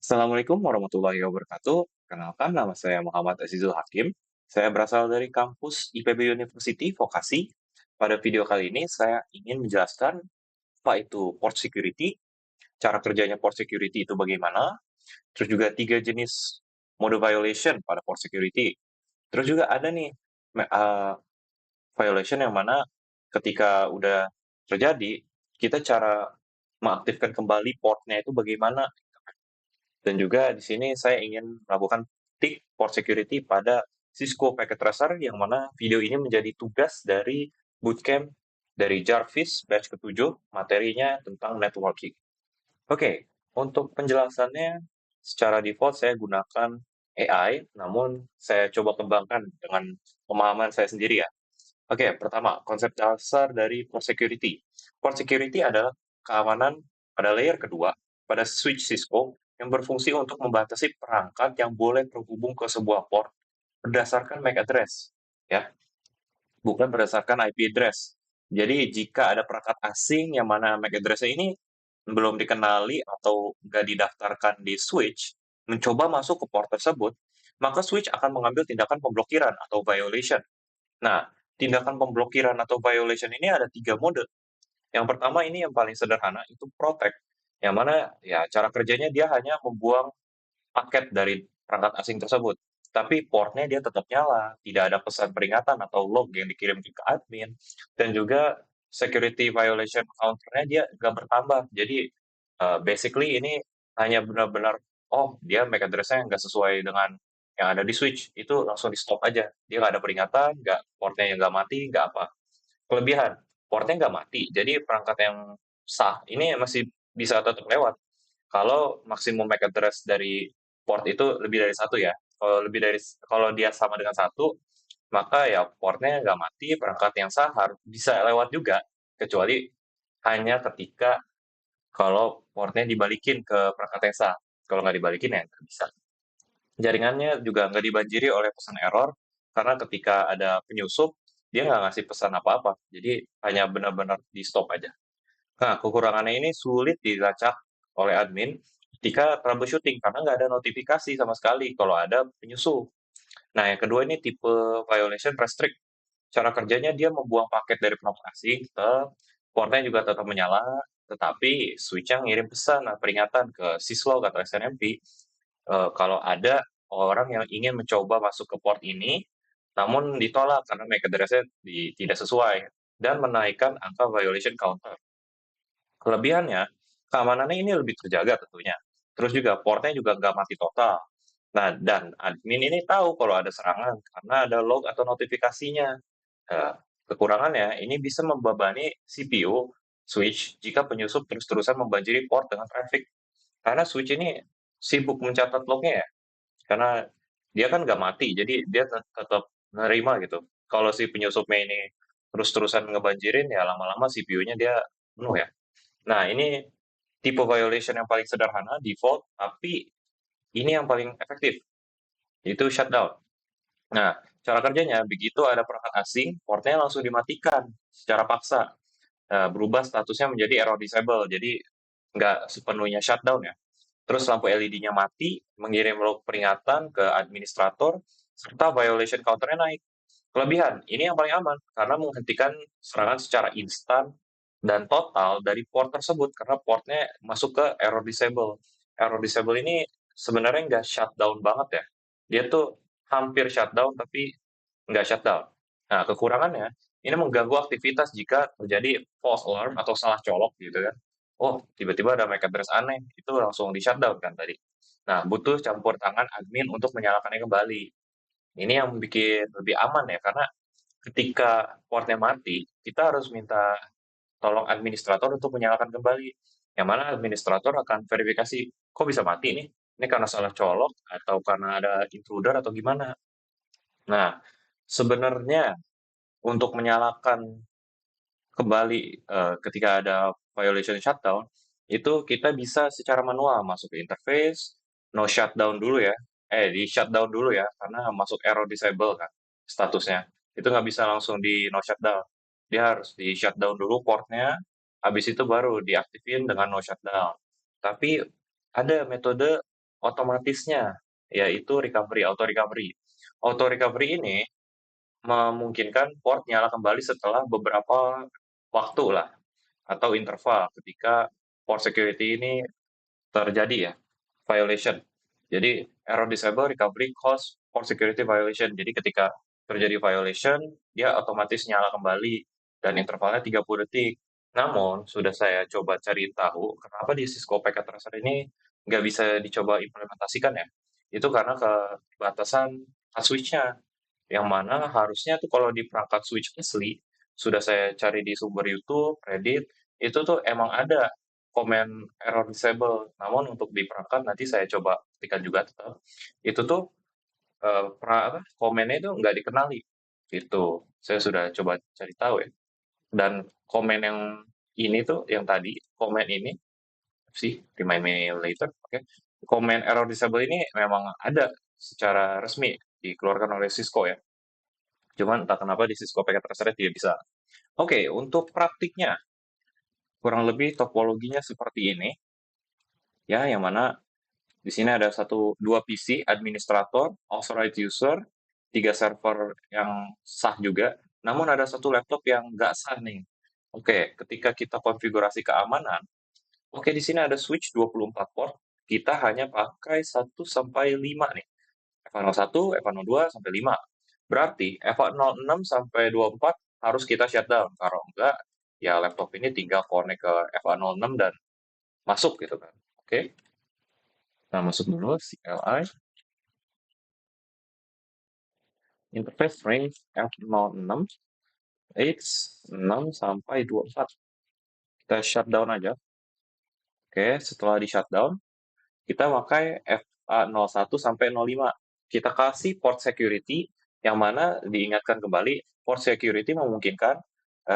Assalamualaikum warahmatullahi wabarakatuh. Kenalkan, nama saya Muhammad Azizul Hakim. Saya berasal dari kampus IPB University Vokasi. Pada video kali ini saya ingin menjelaskan apa itu port security, cara kerjanya port security itu bagaimana, terus juga 3 jenis mode violation pada port security. Terus juga ada nih violation yang mana ketika udah terjadi, kita cara mengaktifkan kembali portnya itu bagaimana. Dan juga di sini saya ingin melakukan tik port security pada Cisco Packet Tracer yang mana video ini menjadi tugas dari bootcamp dari Jarvis batch ke-7, materinya tentang networking. Oke, untuk penjelasannya secara default saya gunakan AI, namun saya coba kembangkan dengan pemahaman saya sendiri ya. Oke, pertama, konsep dasar dari port security. Port security adalah keamanan pada layer kedua, pada switch Cisco, yang berfungsi untuk membatasi perangkat yang boleh terhubung ke sebuah port berdasarkan MAC address, ya, bukan berdasarkan IP address. Jadi, jika ada perangkat asing yang mana MAC address-nya ini belum dikenali atau nggak didaftarkan di switch, mencoba masuk ke port tersebut, maka switch akan mengambil tindakan pemblokiran atau violation. Nah, tindakan pemblokiran atau violation ini ada 3 mode. Yang pertama ini yang paling sederhana, itu protect, yang mana ya cara kerjanya dia hanya membuang paket dari perangkat asing tersebut. Tapi portnya dia tetap nyala, tidak ada pesan peringatan atau log yang dikirim ke admin, dan juga security violation counter-nya dia nggak bertambah. Jadi basically ini hanya benar-benar, oh dia MAC address-nya nggak sesuai dengan yang ada di switch, itu langsung di stop aja. Dia nggak ada peringatan, nggak portnya yang nggak mati, nggak apa. Kelebihan, portnya nggak mati, jadi perangkat yang sah ini masih bisa tetap lewat. Kalau maksimum MAC address dari port itu lebih dari satu ya. Kalau dia sama dengan satu, maka ya portnya nggak mati, perangkat yang sah harus bisa lewat juga, kecuali hanya ketika kalau portnya dibalikin ke perangkat yang sah. Kalau nggak dibalikin ya nggak bisa. Jaringannya juga nggak dibanjiri oleh pesan error, karena ketika ada penyusup, dia nggak ngasih pesan apa-apa. Jadi hanya benar-benar di stop aja. Nah, kekurangannya ini sulit dilacak oleh admin ketika troubleshooting karena nggak ada notifikasi sama sekali kalau ada penyusup. Nah, yang kedua ini tipe violation restrict. Cara kerjanya dia membuang paket dari perangkat asing, portnya juga tetap menyala, tetapi switch-nya ngirim pesan peringatan ke syslog atau SNMP kalau ada orang yang ingin mencoba masuk ke port ini, namun ditolak karena MAC address-nya tidak sesuai dan menaikkan angka violation counter. Kelebihannya, keamanannya ini lebih terjaga tentunya. Terus juga portnya juga nggak mati total. Nah, dan admin ini tahu kalau ada serangan karena ada log atau notifikasinya. Nah, kekurangannya ini bisa membebani CPU switch jika penyusup terus-terusan membanjiri port dengan traffic. Karena switch ini sibuk mencatat lognya ya, karena dia kan nggak mati, jadi dia tetap nerima gitu. Kalau si penyusupnya ini terus-terusan ngebanjirin, ya lama-lama CPU-nya dia penuh ya. Nah, ini tipe violation yang paling sederhana, default, tapi ini yang paling efektif, yaitu shutdown. Nah, cara kerjanya, begitu ada perangkat asing, portnya langsung dimatikan secara paksa. Berubah statusnya menjadi error disable, jadi nggak sepenuhnya shutdown ya. Terus lampu LED-nya mati, mengirim log peringatan ke administrator, serta violation counter-nya naik. Kelebihan, ini yang paling aman, karena menghentikan serangan secara instan dan total dari port tersebut, karena portnya masuk ke error disable. Error disable ini sebenarnya nggak shutdown banget ya. Dia tuh hampir shutdown, tapi nggak shutdown. Nah, kekurangannya, ini mengganggu aktivitas jika terjadi false alarm atau salah colok gitu kan. Oh, tiba-tiba ada MAC address aneh, itu langsung di-shutdown kan tadi. Nah, butuh campur tangan admin untuk menyalakannya kembali. Ini yang bikin lebih aman ya, karena ketika portnya mati, kita harus minta tolong administrator untuk menyalakan kembali. Yang mana administrator akan verifikasi, kok bisa mati nih? Ini karena salah colok atau karena ada intruder atau gimana? Nah, sebenarnya untuk menyalakan kembali ketika ada violation shutdown, itu kita bisa secara manual masuk ke interface, no shutdown dulu ya, di shutdown dulu ya, karena masuk error disable kan statusnya. Itu nggak bisa langsung di no shutdown. Dia harus di shutdown dulu portnya, habis itu baru diaktifin dengan no shutdown. Tapi ada metode otomatisnya, yaitu recovery, auto recovery. Auto recovery ini memungkinkan port nyala kembali setelah beberapa waktu lah, atau interval ketika port security ini terjadi ya, violation. Jadi error disable recovery cause port security violation. Jadi ketika terjadi violation, dia otomatis nyala kembali dan intervalnya 30 detik. Namun, sudah saya coba cari tahu kenapa di Cisco Packet Tracer ini nggak bisa dicoba implementasikan ya. Itu karena kebatasan switch-nya, yang mana harusnya tuh kalau di perangkat switch asli, sudah saya cari di sumber YouTube, Reddit, itu tuh emang ada komen error disable. Namun untuk di perangkat nanti saya coba ketikkan juga tetap. Itu tuh komennya itu nggak dikenali. Gitu. Saya sudah coba cari tahu ya. Dan komen yang ini tuh, yang tadi, komen ini sih, remind me later, oke. Komen error disable ini memang ada secara resmi dikeluarkan oleh Cisco ya. Cuman entah kenapa di Cisco Packet Tracer tidak bisa. Oke, untuk praktiknya, kurang lebih topologinya seperti ini, ya, yang mana di sini ada dua PC, administrator, authorized user, 3 server yang sah juga, namun ada satu laptop yang nggak sah nih. Oke, ketika kita konfigurasi keamanan, oke di sini ada switch 24 port, kita hanya pakai 1 sampai 5 nih. FA01, FA02 sampai 5. Berarti FA06 sampai 24 harus kita shutdown. Kalau enggak, ya laptop ini tinggal connect ke FA06 dan masuk gitu kan. Oke. Nah, masuk dulu CLI. Interface range F06 X6 sampai 24. Kita shutdown aja. Oke, setelah di shutdown, kita pakai FA01 sampai 05. Kita kasih port security yang mana diingatkan kembali, port security memungkinkan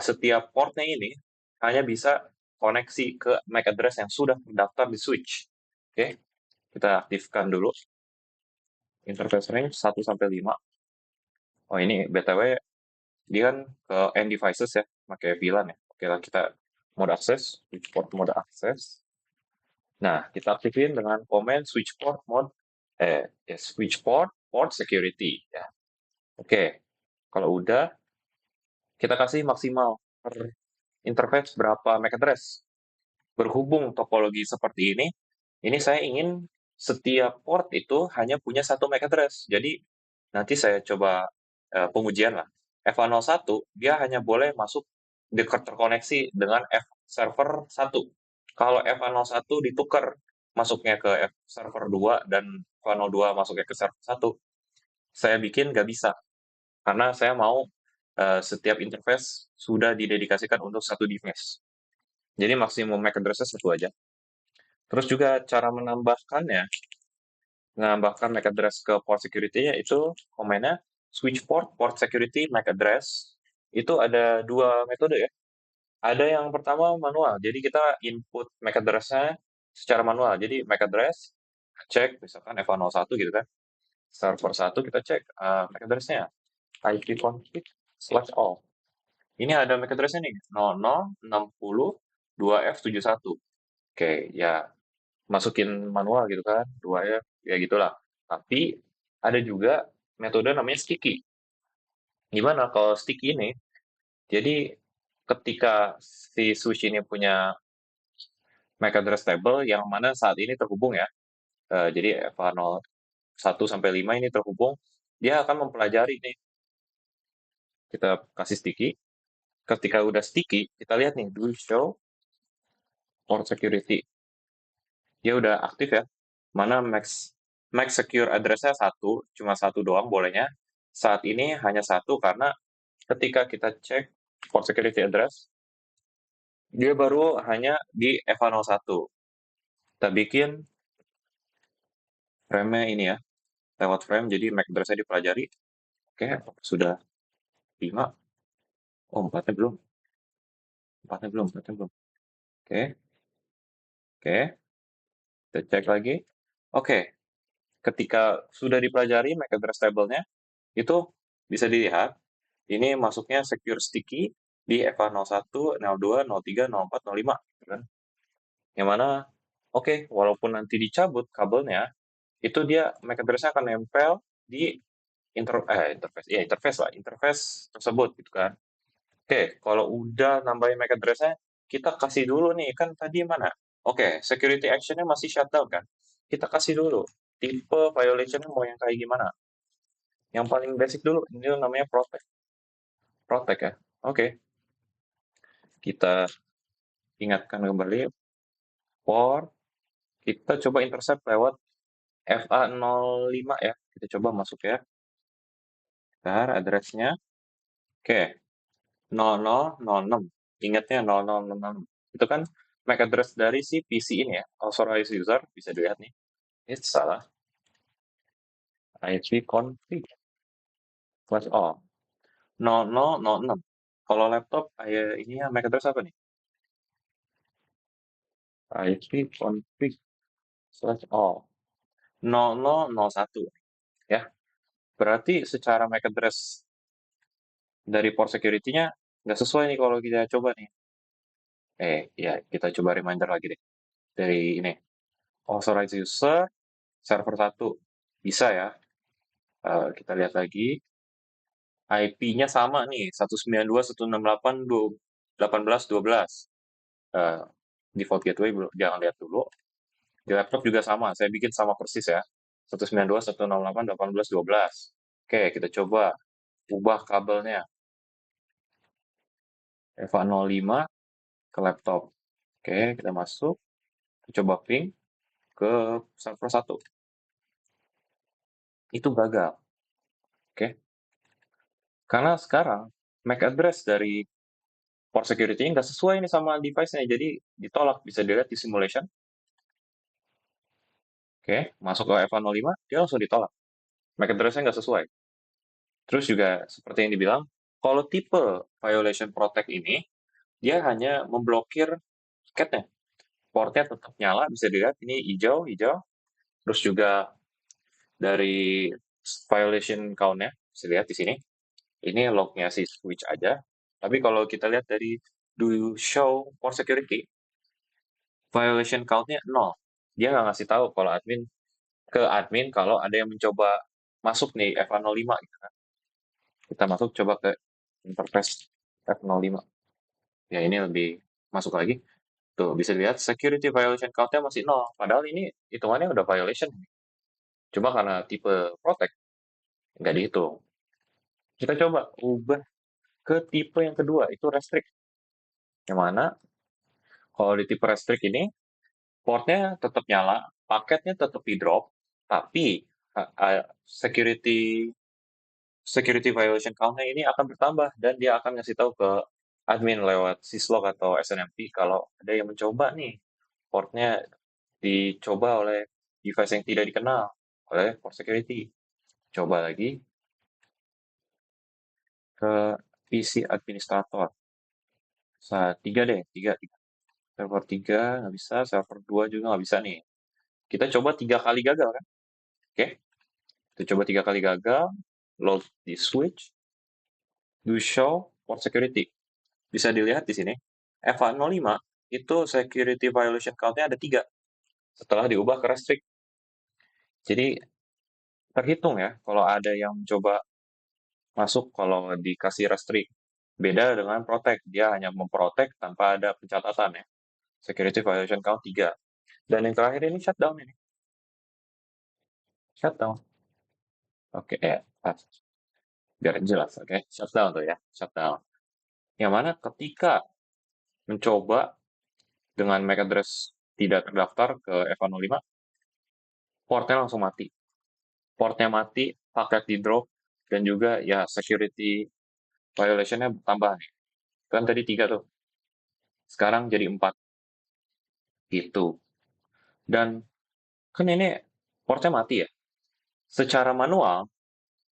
setiap portnya ini hanya bisa koneksi ke MAC address yang sudah terdaftar di switch. Oke, kita aktifkan dulu interface range 1 sampai 5. Oh ini BTW dia kan ke end devices ya, pakai VLAN ya. Oke lah, kita mode akses, switch port mode akses. Nah, kita aktifin dengan command switch port mode switch port security ya. Oke. Kalau udah, kita kasih maksimal per interface berapa MAC address. Berhubung topologi seperti ini saya ingin setiap port itu hanya punya satu MAC address. Jadi nanti saya coba pengujian lah. FA01 dia hanya boleh masuk terkoneksi dengan F server 1. Kalau FA01 ditukar masuknya ke F server 2 dan FA02 masuknya ke server 1, saya bikin nggak bisa. Karena saya mau setiap interface sudah didedikasikan untuk satu device. Jadi maksimum MAC address-nya satu aja. Terus juga cara menambahkan MAC address ke port security-nya itu komennya switch port security MAC address. Itu ada dua metode ya. Ada yang pertama manual, jadi kita input MAC address-nya secara manual. Jadi MAC address, cek misalkan FA01 gitu kan. Server 1 kita cek MAC address-nya, ipconfig/all. Ini ada MAC address-nya nih, 0060 2F71. Oke, ya masukin manual gitu kan, 2F, ya gitulah. Tapi ada juga metode namanya sticky. Gimana kalau sticky ini? Jadi ketika si switch ini punya MAC address table yang mana saat ini terhubung ya, jadi FA01 sampai 5 ini terhubung, dia akan mempelajari nih. Kita kasih sticky. Ketika udah sticky, kita lihat nih, do show port security. Dia udah aktif ya. Mana max secure address-nya satu, cuma satu doang bolehnya. Saat ini hanya satu karena ketika kita cek port security address, dia baru hanya di FA01. Kita bikin frame-nya ini ya, lewat frame, jadi MAC address-nya dipelajari. Oke, sudah 5. Oh, 4-nya belum. 4-nya belum. Oke, oke. Kita cek lagi. Oke, ketika sudah dipelajari MAC address table-nya, itu bisa dilihat, ini masuknya secure sticky di FA01, 02, 03, 04, 05. Kan? Yang mana, oke, walaupun nanti dicabut kabelnya, itu dia MAC address-nya akan nempel di interface tersebut gitu kan. Oke, kalau udah nambahin MAC address-nya, kita kasih dulu nih, kan tadi mana? Oke, security action-nya masih shutdown kan? Kita kasih dulu, tipe violation-nya mau yang kayak gimana? Yang paling basic dulu, ini namanya protect. Protect ya. Oke, kita ingatkan kembali, port, kita coba intercept lewat FA05 ya. Kita coba masuk ya. Bentar, address-nya. Oke, 0006. Ingatnya 0006. Itu kan MAC address dari si PC ini ya, authorized user, bisa dilihat nih. Ini salah. ipconfig slash all 0006. Kalau laptop, ini ya MAC address apa nih? ipconfig slash all 0001. Ya, berarti secara MAC address dari port security-nya nggak sesuai nih kalau kita coba nih. Ya, kita coba reminder lagi deh. Dari ini, authorized user, server 1. Bisa ya. Kita lihat lagi. IP-nya sama nih, 192.168.18.12. Eh, Default gateway jangan lihat dulu. Di laptop juga sama, saya bikin sama persis ya. 192.168.18.12. Oke, kita coba ubah kabelnya. EVA 05 ke laptop. Oke, kita masuk. Kita coba ping ke server 1. Itu gagal. Oke. Karena sekarang MAC address dari port security nggak sesuai ini sama device-nya, jadi ditolak. Bisa dilihat di simulation. Oke, masuk ke EVA 05, dia langsung ditolak. MAC address-nya nggak sesuai. Terus juga seperti yang dibilang, kalau tipe violation protect ini, dia hanya memblokir paketnya. Portnya tetap nyala, bisa dilihat ini hijau, hijau. Terus juga dari violation count-nya, bisa lihat di sini. Ini lognya si switch aja. Tapi kalau kita lihat dari do show port security, violation count-nya 0. Dia nggak ngasih tahu kalau admin kalau ada yang mencoba masuk nih FA05 gitu kan. Kita masuk coba ke interface F05. Ya ini lebih masuk lagi. Tuh bisa lihat security violation count-nya masih 0. Padahal ini hitungannya udah violation. Cuma karena tipe protect nggak dihitung. Kita coba ubah ke tipe yang kedua, itu restrict. Yang mana kalau di tipe restrict ini portnya tetap nyala, paketnya tetap di drop, tapi security security violation count-nya ini akan bertambah dan dia akan ngasih tahu ke admin lewat syslog atau SNMP kalau ada yang mencoba nih portnya dicoba oleh device yang tidak dikenal oleh port security. Coba lagi ke PC administrator. Tiga deh, tiga. Server 3 nggak bisa, server 2 juga nggak bisa nih. Kita coba 3 kali gagal kan? Oke, kita coba 3 kali gagal, load di switch, do show port security. Bisa dilihat di sini, FA05 itu security violation count-nya ada 3 setelah diubah ke restrict. Jadi terhitung ya kalau ada yang mencoba masuk kalau dikasih restrict. Beda dengan protect, dia hanya memprotect tanpa ada pencatatan ya. Security violation count 3. Dan yang terakhir ini shutdown ini. Shutdown. Oke, biar jelas, oke. Shutdown tuh ya, shutdown. Yang mana ketika mencoba dengan MAC address tidak terdaftar ke FA05, portnya langsung mati. Portnya mati, paket di drop, dan juga ya security violation-nya tambah nih. Kan tadi 3 tuh, sekarang jadi 4. Gitu. Dan kan ini portnya mati ya. Secara manual,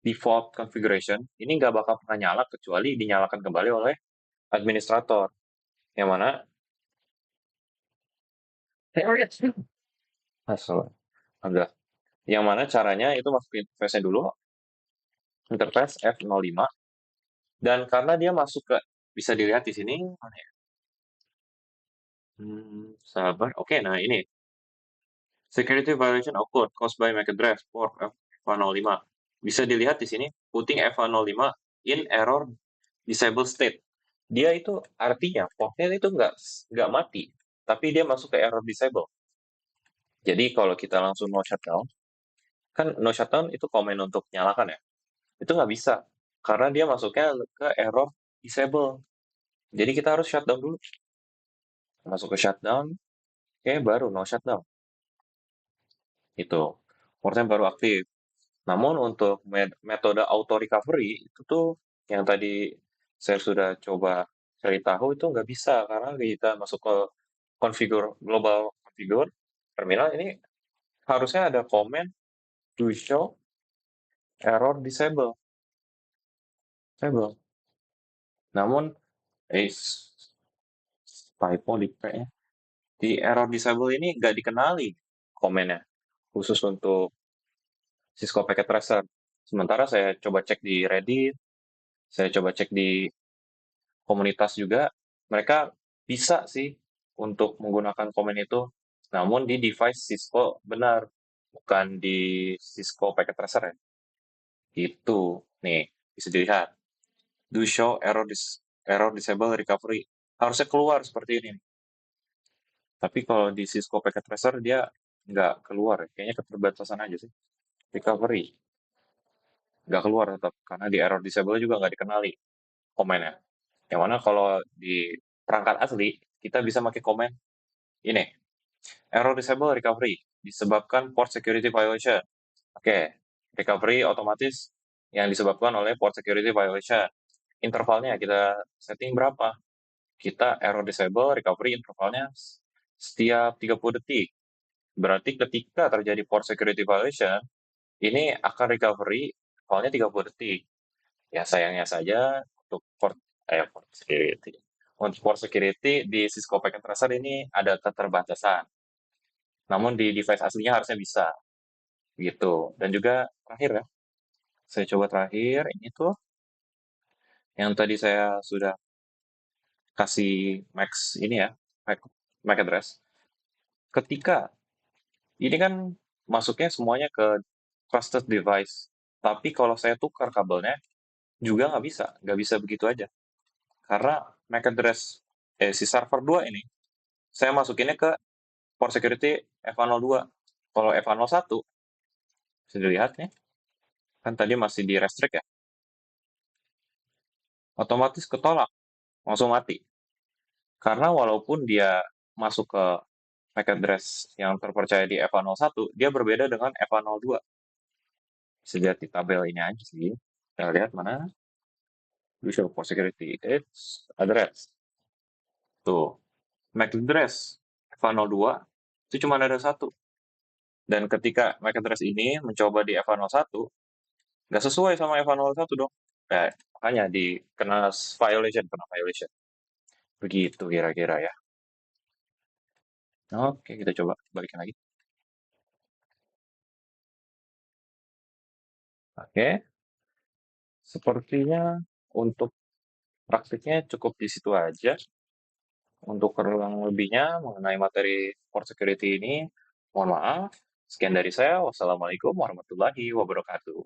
default configuration, ini nggak bakal pernah nyala kecuali dinyalakan kembali oleh administrator. Yang mana, agak, yang mana caranya itu masukin interface-nya dulu, interface F05, dan karena dia masuk ke, bisa dilihat di sini, sabar, oke, nah ini, Security violation occurred caused by MAC address port F105. Bisa dilihat di sini, putting F105 in error disable state. Dia itu artinya portnya itu nggak mati, tapi dia masuk ke error disable. Jadi kalau kita langsung no shutdown, kan no shutdown itu komen untuk nyalakan ya. Itu nggak bisa, karena dia masuknya ke error disable. Jadi kita harus shutdown dulu. Masuk ke shutdown, oke baru no shutdown. Itu portnya baru aktif. Namun untuk metode auto recovery itu tuh yang tadi saya sudah coba cari tahu itu nggak bisa karena kita masuk ke configure global configure terminal ini harusnya ada komen do show error disable. Namun typo di P nya di error disable ini nggak dikenali komennya khusus untuk Cisco Packet Tracer. Sementara saya coba cek di Reddit, saya coba cek di komunitas juga, mereka bisa sih untuk menggunakan komen itu, namun di device Cisco benar, bukan di Cisco Packet Tracer ya. Itu, nih, bisa dilihat. Do show error disable recovery. Harusnya keluar seperti ini. Tapi kalau di Cisco Packet Tracer dia nggak keluar, kayaknya keterbatasan aja sih. Recovery nggak keluar tetap, karena di error disable juga nggak dikenali komennya. Yang mana kalau di perangkat asli, kita bisa pakai komen ini, error disable recovery disebabkan port security violation. Oke, recovery otomatis yang disebabkan oleh port security violation. Intervalnya kita setting berapa? Kita error disable recovery intervalnya setiap 30 detik. Berarti ketika terjadi port security violation, ini akan recovery intervalnya 30 detik. Ya sayangnya saja untuk port security. Untuk port security di Cisco Packet Tracer ini ada keterbatasan. Namun di device aslinya harusnya bisa gitu. Dan juga terakhir ya, saya coba terakhir ini tuh yang tadi saya sudah kasih max ini ya, MAC address. Ketika ini kan masuknya semuanya ke trusted device. Tapi kalau saya tukar kabelnya juga nggak bisa begitu aja. Karena MAC address si server 2 ini saya masukinnya ke port security F102. Kalau F101 bisa dilihat nih, kan tadi masih di restrict ya, otomatis ketolak, langsung mati. Karena walaupun dia masuk ke MAC address yang terpercaya di F101, dia berbeda dengan F102. Bisa lihat di tabel ini aja sih. Kita lihat mana Visual for Security. It's address. Tuh, MAC address F102 itu cuma ada satu. Dan ketika MAC address ini mencoba di F101, nggak sesuai sama F101 dong. Nah, makanya kena violation. Begitu kira-kira ya. Oke, kita coba balikin lagi. Oke, sepertinya untuk praktiknya cukup di situ aja. Untuk kurang lebihnya mengenai materi port security ini, mohon maaf. Sekian dari saya. Wassalamualaikum warahmatullahi wabarakatuh.